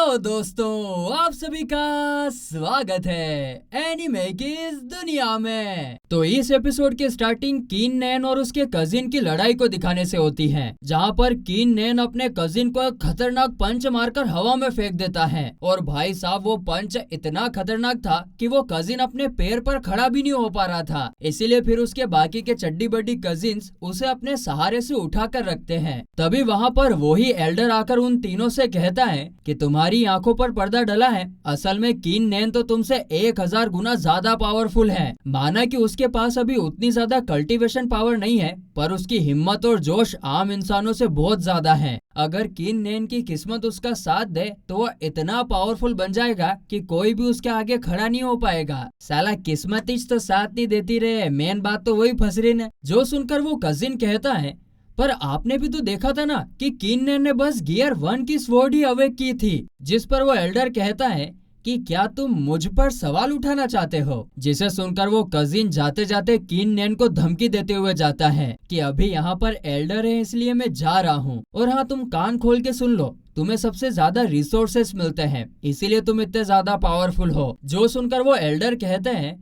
तो दोस्तों आप सभी का स्वागत है एनीमे की इस दुनिया में। तो इस एपिसोड की स्टार्टिंग कीन नैन और उसके कजिन की लड़ाई को दिखाने से होती है, जहां पर कीन नैन अपने कजिन को एक खतरनाक पंच मारकर हवा में फेंक देता है। और भाई साहब वो पंच इतना खतरनाक था कि वो कजिन अपने पैर पर खड़ा भी नहीं हो पा रहा था। इसीलिए फिर उसके बाकी के चड्डी बड्डी कजिन्स उसे अपने सहारे से उठाकर रखते हैं। तभी वहाँ पर वही एल्डर आकर उन तीनों से कहता है कि तुम्हारी आंखों पर पर्दा डला है। असल में कीन नैन तो तुमसे 1000 गुना ज्यादा पावरफुल है। माना कि उसके पास अभी उतनी ज्यादा कल्टीवेशन पावर नहीं है, पर उसकी हिम्मत और जोश आम इंसानों से बहुत ज्यादा है। अगर कीन नैन की किस्मत उसका साथ दे तो वह इतना पावरफुल बन जाएगा कि कोई भी उसके आगे खड़ा नहीं हो पाएगा। साला किस्मत ही तो साथ नहीं देती रहे, मेन बात तो वही फंस रही है। जो सुनकर वो कजिन कहता है, पर आपने भी तो देखा था ना कि कीन नैन ने बस गियर 1 की स्वॉर्ड ही अवेक की थी। जिस पर वो एल्डर कहता है कि क्या तुम मुझ पर सवाल उठाना चाहते हो। जिसे सुनकर वो कजिन जाते जाते कीन नैन को धमकी देते हुए जाता है कि अभी यहाँ पर एल्डर है इसलिए मैं जा रहा हूँ। और हाँ, तुम कान खोल के सुन लो, तुम्हें सबसे ज्यादा रिसोर्सेस मिलते हैं, इसीलिए तुम इतने ज्यादा पावरफुल हो। जो सुनकर वो एल्डर कहते हैं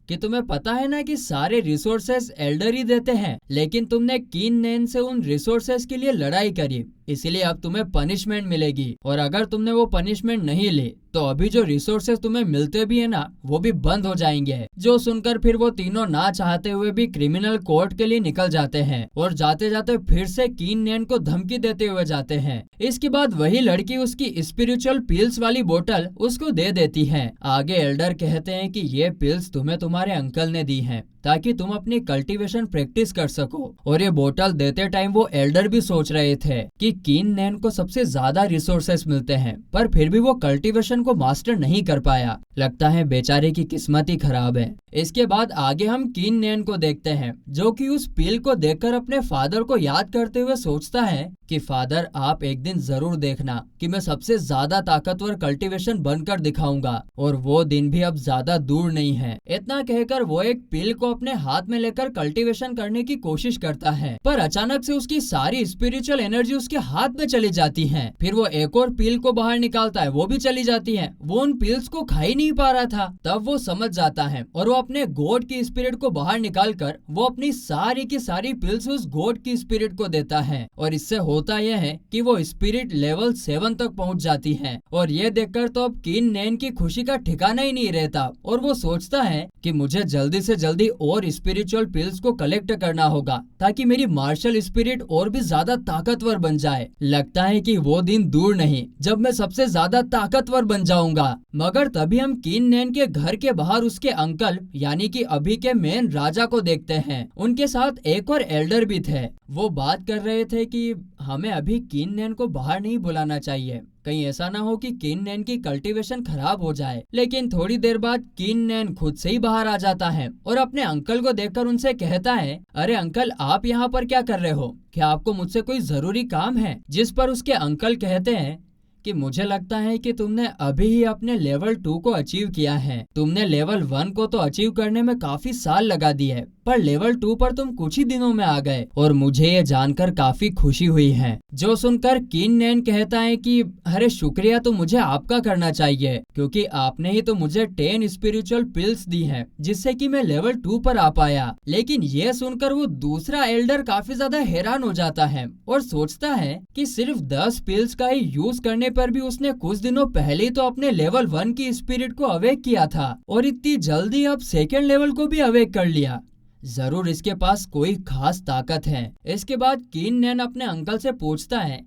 कि तुम्हें पता है ना कि सारे रिसोर्सेस एल्डर ही देते हैं, लेकिन तुमने कीन नैन से उन रिसोर्सेस के लिए लड़ाई करी, इसलिए अब तुम्हें पनिशमेंट मिलेगी। और अगर तुमने वो पनिशमेंट नहीं ली तो अभी जो रिसोर्सेस तुम्हें मिलते भी है ना, वो भी बंद हो जाएंगे। जो सुनकर फिर वो तीनों ना चाहते हुए भी क्रिमिनल कोर्ट के लिए निकल जाते हैं और जाते जाते फिर से कीन नैन को धमकी देते हुए जाते हैं। इसके बाद वही लड़की उसकी स्पिरिचुअल पिल्स वाली बोतल उसको दे देती है। आगे एल्डर कहते हैं कि ये पिल्स तुम्हें तुम्हारे अंकल ने दी है ताकि तुम अपनी कल्टीवेशन प्रैक्टिस कर सको। और ये बोतल देते टाइम वो एल्डर भी सोच रहे थे कि कीन नैन को सबसे ज्यादा रिसोर्सेस मिलते हैं, पर फिर भी वो कल्टीवेशन को मास्टर नहीं कर पाया। लगता है बेचारे की किस्मत ही खराब है। इसके बाद आगे हम कीन नैन को देखते हैं, जो कि उस पील को देखकर अपने फादर को याद करते हुए सोचता है कि फादर आप एक दिन जरूर देखना कि मैं सबसे ज्यादा ताकतवर कल्टीवेशन बनकर दिखाऊंगा, और वो दिन भी अब ज्यादा दूर नहीं है। इतना कहकर वो एक पील को अपने हाथ में लेकर कल्टीवेशन करने की कोशिश करता है, पर अचानक से उसकी सारी स्पिरिचुअल एनर्जी उसके हाथ में चली जाती है। फिर वो एक और पील को बाहर निकालता है, वो भी चली जाती है। वो उन पील्स को खा ही नहीं पा रहा था। तब वो समझ जाता है और वो अपने गॉड की स्पिरिट को बाहर निकालकर वो अपनी सारी की सारी पील्स उस गॉड की स्पिरिट को देता है। और इससे होता यह है कि वो स्पिरिट लेवल 7 तक पहुंच जाती है। और ये देखकर तो अब कीन नैन की खुशी का ठिकाना ही नहीं रहता, और वो सोचता है कि मुझे जल्दी से जल्दी और स्पिरिचुअल पिल्स को कलेक्ट करना होगा ताकि मेरी मार्शल स्पिरिट और भी ज्यादा ताकतवर बन जाए। लगता है कि वो दिन दूर नहीं जब मैं सबसे ज्यादा ताकतवर बन जाऊंगा। मगर तभी हम कीन नैन के घर के बाहर उसके अंकल यानी कि अभी के मेन राजा को देखते हैं। उनके साथ एक और एल्डर भी थे। वो बात कर रहे थे कि हमें अभी कीन नैन को बाहर नहीं बुलाना चाहिए, कहीं ऐसा ना हो कि कीन नैन की कल्टीवेशन खराब हो जाए। लेकिन थोड़ी देर बाद कीन नैन खुद से ही बाहर आ जाता है और अपने अंकल को देखकर उनसे कहता है, अरे अंकल आप यहाँ पर क्या कर रहे हो, क्या आपको मुझसे कोई जरूरी काम है। जिस पर उसके अंकल कहते हैं कि मुझे लगता है कि तुमने अभी ही अपने लेवल 2 को अचीव किया है। तुमने लेवल 1 को तो अचीव करने में काफी साल लगा दिए, पर लेवल 2 पर तुम कुछ ही दिनों में आ गए, और मुझे ये जानकर काफी खुशी हुई है। जो सुनकर कीन नैन कहता है कि अरे शुक्रिया तो मुझे आपका करना चाहिए, क्योंकि आपने ही तो मुझे 10 स्पिरिचुअल पिल्स दी है जिससे कि मैं लेवल 2 पर आ पाया। लेकिन ये सुनकर वो दूसरा एल्डर काफी ज्यादा हैरान हो जाता है और सोचता है कि सिर्फ 10 पिल्स का ही यूज करने पर भी उसने कुछ दिनों पहले ही तो अपने लेवल 1 की स्पिरिट को अवेक किया था, और इतनी जल्दी अब सेकेंड लेवल को भी अवेक कर लिया। जरूर इसके पास कोई खास ताकत है। इसके बाद कीन नैन अपने अंकल से पूछता है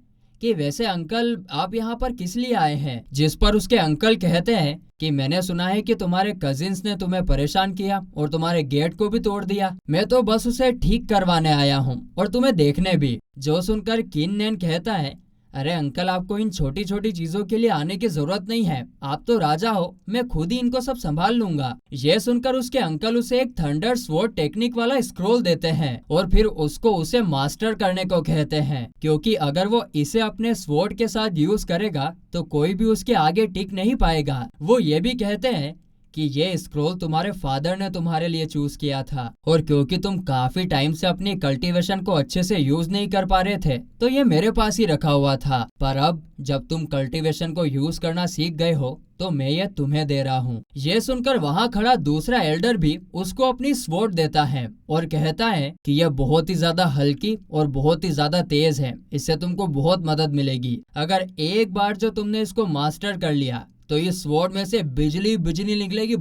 कि वैसे अंकल आप यहाँ पर किस लिए आए हैं। जिस पर उसके अंकल कहते हैं कि मैंने सुना है कि तुम्हारे कजिन्स ने तुम्हें परेशान किया और तुम्हारे गेट को भी तोड़ दिया। मैं तो बस उसे ठीक करवाने आया हूँ और तुम्हें देखने भी। जो सुनकर कीन नैन कहता है, अरे अंकल आपको इन छोटी छोटी चीजों के लिए आने की जरूरत नहीं है, आप तो राजा हो, मैं खुद ही इनको सब संभाल लूंगा। ये सुनकर उसके अंकल उसे एक थंडर स्वॉर्ड टेक्निक वाला स्क्रोल देते हैं और फिर उसको उसे मास्टर करने को कहते हैं, क्योंकि अगर वो इसे अपने स्वॉर्ड के साथ यूज करेगा तो कोई भी उसके आगे टिक नहीं पाएगा। वो ये भी कहते हैं कि ये स्क्रोल तुम्हारे फादर ने तुम्हारे लिए चूज किया था, और क्योंकि तुम काफी टाइम से अपनी कल्टीवेशन को अच्छे से यूज नहीं कर पा रहे थे तो ये मेरे पास ही रखा हुआ था। पर अब जब तुम कल्टीवेशन को यूज करना सीख गए हो तो मैं ये तुम्हें दे रहा हूँ। ये सुनकर वहाँ खड़ा दूसरा एल्डर भी उसको अपनी स्वॉर्ड देता है और कहता है कि यह बहुत ही ज्यादा हल्की और बहुत ही ज्यादा तेज है, इससे तुमको बहुत मदद मिलेगी। अगर एक बार जो तुमने इसको मास्टर कर लिया तो इस स्वॉर्ड में से बिजली बिजली निकलेगी।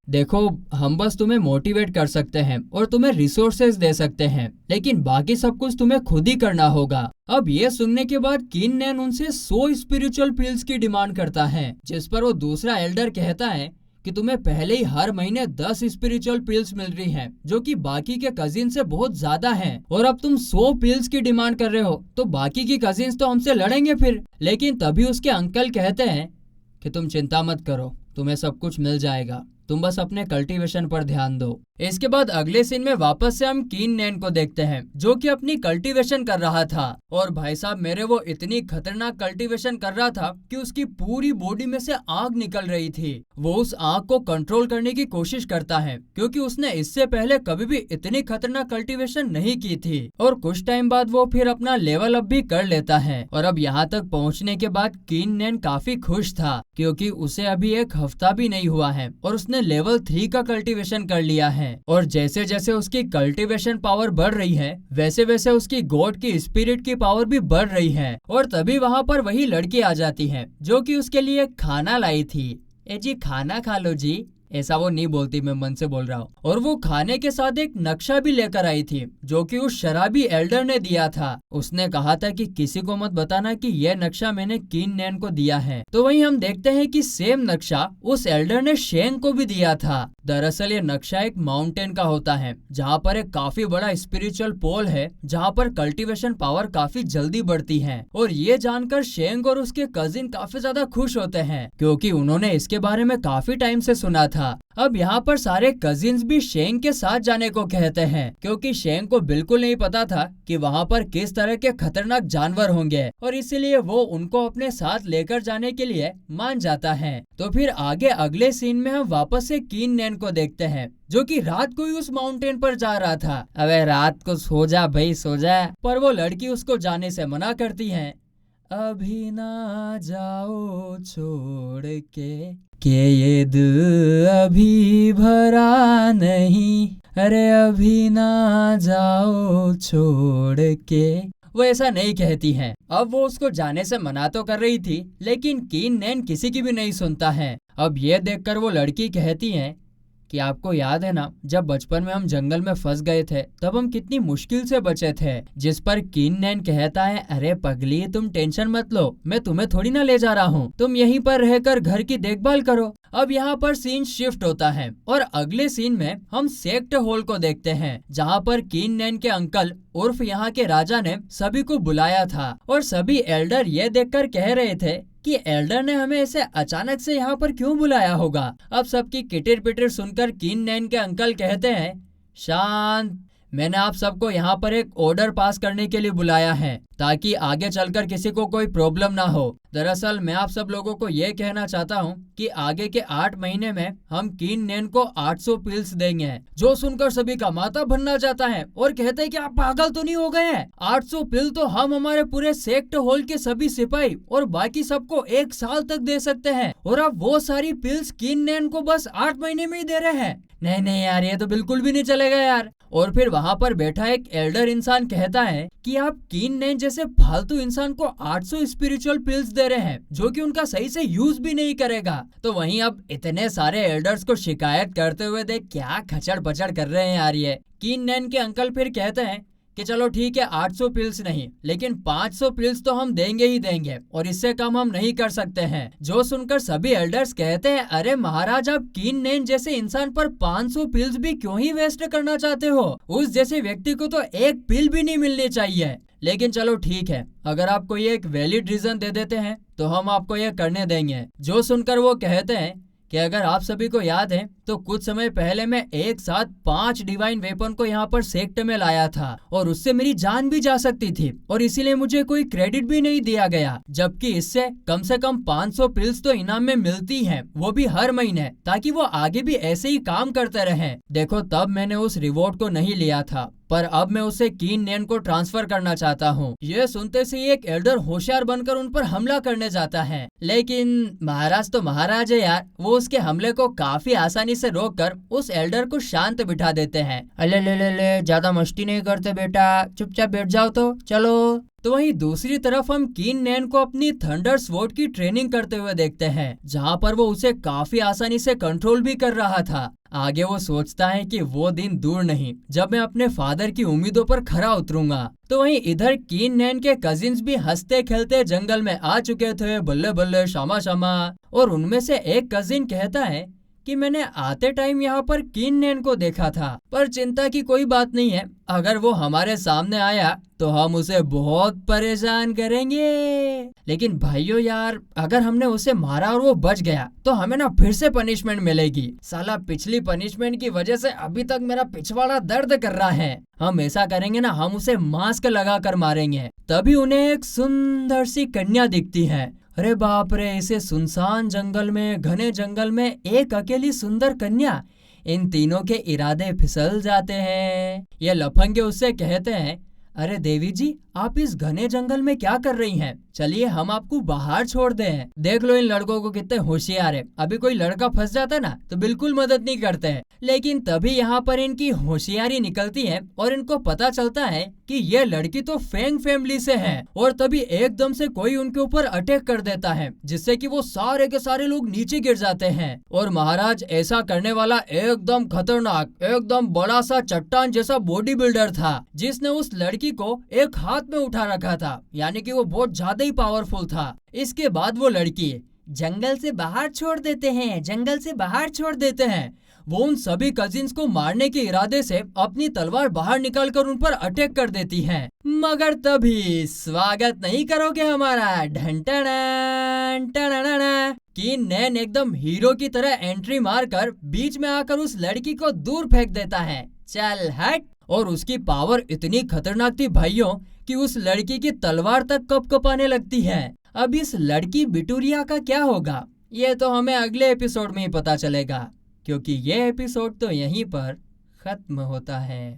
देखो, हम बस तुम्हें मोटिवेट कर सकते हैं और तुम्हें रिसोर्सेज दे सकते हैं, लेकिन बाकी सब कुछ तुम्हें खुद ही करना होगा। अब ये सुनने के बाद किन नैन उनसे 100 स्पिरिचुअल पिल्स की डिमांड करता है, जिस पर वो दूसरा एल्डर कहता है कि तुम्हें पहले ही हर महीने 10 स्पिरिचुअल पिल्स मिल रही हैं, जो कि बाकी के कजिन से बहुत ज्यादा हैं, और अब तुम 100 पिल्स की डिमांड कर रहे हो तो बाकी की कजिन्स तो हमसे लड़ेंगे फिर। लेकिन तभी उसके अंकल कहते हैं कि तुम चिंता मत करो, तुम्हें सब कुछ मिल जाएगा, तुम बस अपने कल्टीवेशन पर ध्यान दो। इसके बाद अगले सीन में वापस से हम कीन नैन को देखते हैं जो कि अपनी कल्टीवेशन कर रहा था। और भाई साहब मेरे, वो इतनी खतरनाक कल्टीवेशन कर रहा था कि उसकी पूरी बॉडी में से आग निकल रही थी। वो उस आग को कंट्रोल करने की कोशिश करता है क्योंकि उसने इससे पहले कभी भी इतनी खतरनाक कल्टीवेशन नहीं की थी। और कुछ टाइम बाद वो फिर अपना लेवल अप भी कर लेता है। और अब यहाँ तक पहुँचने के बाद कीन नैन काफी खुश था क्योंकि उसे अभी एक हफ्ता भी नहीं हुआ है और उसने लेवल 3 का कल्टीवेशन कर लिया है। और जैसे जैसे उसकी कल्टीवेशन पावर बढ़ रही है वैसे वैसे उसकी गॉड की स्पिरिट की पावर भी बढ़ रही है। और तभी वहाँ पर वही लड़की आ जाती है जो कि उसके लिए खाना लाई थी। ए जी, खाना खा लो जी, ऐसा वो नहीं बोलती, मैं मन से बोल रहा हूँ। और वो खाने के साथ एक नक्शा भी लेकर आई थी जो कि उस शराबी एल्डर ने दिया था। उसने कहा था कि किसी को मत बताना कि यह नक्शा मैंने कीन नैन को दिया है। तो वहीं हम देखते हैं कि सेम नक्शा उस एल्डर ने शेंग को भी दिया था। दरअसल ये नक्शा एक माउंटेन का होता है जहाँ पर एक काफी बड़ा स्पिरिचुअल पोल है जहाँ पर कल्टीवेशन पावर काफी जल्दी बढ़ती है। और ये जानकर शेंग और उसके कजिन काफी ज्यादा खुश होते हैं क्योंकि उन्होंने इसके बारे में काफी टाइम से सुना था। अब यहाँ पर सारे कजिन्स भी शेंग के साथ जाने को कहते हैं क्योंकि शेंग को बिल्कुल नहीं पता था कि वहाँ पर किस तरह के खतरनाक जानवर होंगे, और इसीलिए वो उनको अपने साथ लेकर जाने के लिए मान जाता है। तो फिर आगे अगले सीन में हम वापस से कीन नैन को देखते हैं जो कि रात को ही उस माउंटेन पर जा रहा था। अबे रात को सो जा भाई, सो जा। पर वो लड़की उसको जाने से मना करती है। अभी ना जाओ छोड़ के ये दिल अभी भरा नहीं, अरे अभी ना जाओ छोड़ के। वो ऐसा नहीं कहती है। अब वो उसको जाने से मना तो कर रही थी लेकिन कीन नैन किसी की भी नहीं सुनता है। अब ये देखकर वो लड़की कहती है कि आपको याद है ना, जब बचपन में हम जंगल में फंस गए थे तब हम कितनी मुश्किल से बचे थे। जिस पर कीन नैन कहता है, अरे पगली तुम टेंशन मत लो, मैं तुम्हें थोड़ी ना ले जा रहा हूँ, तुम यहीं पर रहकर घर की देखभाल करो। अब यहाँ पर सीन शिफ्ट होता है और अगले सीन में हम सेक्ट हॉल को देखते हैं जहाँ पर कीन नैन के अंकल उर्फ यहाँ के राजा ने सभी को बुलाया था। और सभी एल्डर ये देखकर कह रहे थे कि एल्डर ने हमें ऐसे अचानक से यहाँ पर क्यों बुलाया होगा। अब सबकी किटिर पिटिर सुनकर कीन नैन के अंकल कहते हैं, शांत, मैंने आप सबको यहाँ पर एक ऑर्डर पास करने के लिए बुलाया है ताकि आगे चलकर किसी को कोई प्रॉब्लम ना हो। दरअसल मैं आप सब लोगों को ये कहना चाहता हूँ कि आगे के 8 महीने में हम कीन नैन को 800 पिल्स देंगे। जो सुनकर सभी का माथा भरना चाहता है और कहते हैं कि आप पागल तो नहीं हो गए हैं, 800 पिल तो हम हमारे पूरे सेक्ट हॉल के सभी सिपाही और बाकी सबको 1 साल तक दे सकते हैं, और अब वो सारी पिल्स कीन नैन को बस 8 महीने में ही दे रहे हैं। नहीं नहीं यार, ये तो बिल्कुल भी नहीं चलेगा यार। और फिर वहाँ पर बैठा एक एल्डर इंसान कहता है कि आप कीन नैन जैसे फालतू इंसान को 800 स्पिरिचुअल पिल्स दे रहे हैं जो कि उनका सही से यूज भी नहीं करेगा। तो वहीं अब इतने सारे एल्डर्स को शिकायत करते हुए देख क्या खचड़ पचड़ कर रहे हैं यार ये। कीन नैन के अंकल फिर कहते हैं कि चलो ठीक है, 800 पिल्स नहीं लेकिन 500 पिल्स तो हम देंगे ही देंगे और इससे कम हम नहीं कर सकते हैं। जो सुनकर सभी एल्डर्स कहते हैं, अरे महाराज आप कीन नैन जैसे इंसान पर 500 पिल्स भी क्यों ही वेस्ट करना चाहते हो, उस जैसे व्यक्ति को तो एक पिल भी नहीं मिलनी चाहिए। लेकिन चलो ठीक है, अगर आप कोई एक वैलिड रीजन दे देते हैं तो हम आपको ये करने देंगे। जो सुनकर वो कहते हैं कि अगर आप सभी को याद है तो कुछ समय पहले मैं एक साथ 5 डिवाइन वेपन को यहाँ पर सेक्ट में लाया था और उससे मेरी जान भी जा सकती थी और इसीलिए मुझे कोई क्रेडिट भी नहीं दिया गया, जबकि इससे कम से कम 500 पिल्स तो इनाम में मिलती हैं, वो भी हर महीने, ताकि वो आगे भी ऐसे ही काम करते रहें। देखो तब मैंने उस रिवॉर्ड को नहीं लिया था, पर अब मैं उसे कीन नैन को ट्रांसफर करना चाहता हूँ। ये सुनते से एक एल्डर होशियार बनकर उन पर हमला करने जाता है, लेकिन महाराज तो महाराज है यार, वो उसके हमले को काफी आसानी से रोककर उस एल्डर को शांत बिठा देते हैं। अले ले ले ले, ज्यादा मस्ती नहीं करते बेटा, चुपचाप बैठ जाओ तो चलो। तो वहीं दूसरी तरफ हम कीन नैन को अपनी थंडर स्वॉर्ड की ट्रेनिंग करते हुए देखते हैं, जहाँ पर वो उसे काफी आसानी से कंट्रोल भी कर रहा था। आगे वो सोचता है कि वो दिन दूर नहीं जब मैं अपने फादर की उम्मीदों पर खरा उतरूंगा। तो वहीं इधर कीन नैन के कजिन्स भी हंसते खेलते जंगल में आ चुके थे, बल्ले बल्ले शामा शामा। और उनमें से एक कजिन कहता है कि मैंने आते टाइम यहाँ पर कीन नैन को देखा था, पर चिंता की कोई बात नहीं है, अगर वो हमारे सामने आया तो हम उसे बहुत परेशान करेंगे। लेकिन भाइयों यार, अगर हमने उसे मारा और वो बच गया तो हमें ना फिर से पनिशमेंट मिलेगी। साला पिछली पनिशमेंट की वजह से अभी तक मेरा पिछवाड़ा दर्द कर रहा है। हम ऐसा करेंगे ना, हम उसे मास्क लगा कर मारेंगे। तभी उन्हें एक सुंदर सी कन्या दिखती है। अरे बाप रे, इसे सुनसान जंगल में, घने जंगल में एक अकेली सुंदर कन्या। इन तीनों के इरादे फिसल जाते हैं। ये लफंगे उससे कहते हैं, अरे देवी जी, आप इस घने जंगल में क्या कर रही हैं? चलिए हम आपको बाहर छोड़ दें। देख लो इन लड़कों को कितने होशियार है, अभी कोई लड़का फंस जाता ना तो बिल्कुल मदद नहीं करते हैं। लेकिन तभी यहाँ पर इनकी होशियारी निकलती है और इनको पता चलता है कि ये लड़की तो फेंग फैमिली से है। और तभी एकदम से कोई उनके ऊपर अटैक कर देता है, जिससे कि वो सारे के सारे लोग नीचे गिर जाते हैं। और महाराज ऐसा करने वाला एकदम खतरनाक, एकदम बड़ा सा चट्टान जैसा बॉडी बिल्डर था, जिसने उस लड़की को एक हाथ में उठा रखा था, यानी कि वो बहुत ज्यादा ही पावरफुल था। इसके बाद वो लड़की जंगल से बाहर छोड़ देते हैं, जंगल से बाहर छोड़ देते हैं। वो उन सभी कजिन्स को मारने के इरादे से अपनी तलवार बाहर निकालकर उन पर अटैक कर देती हैं। मगर तभी स्वागत नहीं करोगे हमारा, ढंटन कीन नैन एकदम हीरो की तरह एंट्री मारकर बीच में आकर उस लड़की को दूर फेंक देता है। चल हट। और उसकी पावर इतनी खतरनाक थी भाइयों कि उस लड़की की तलवार तक कँपकँपाने लगती है। अब इस लड़की बिटूरिया का क्या होगा, ये तो हमें अगले एपिसोड में ही पता चलेगा, क्योंकि ये एपिसोड तो यहीं पर खत्म होता है।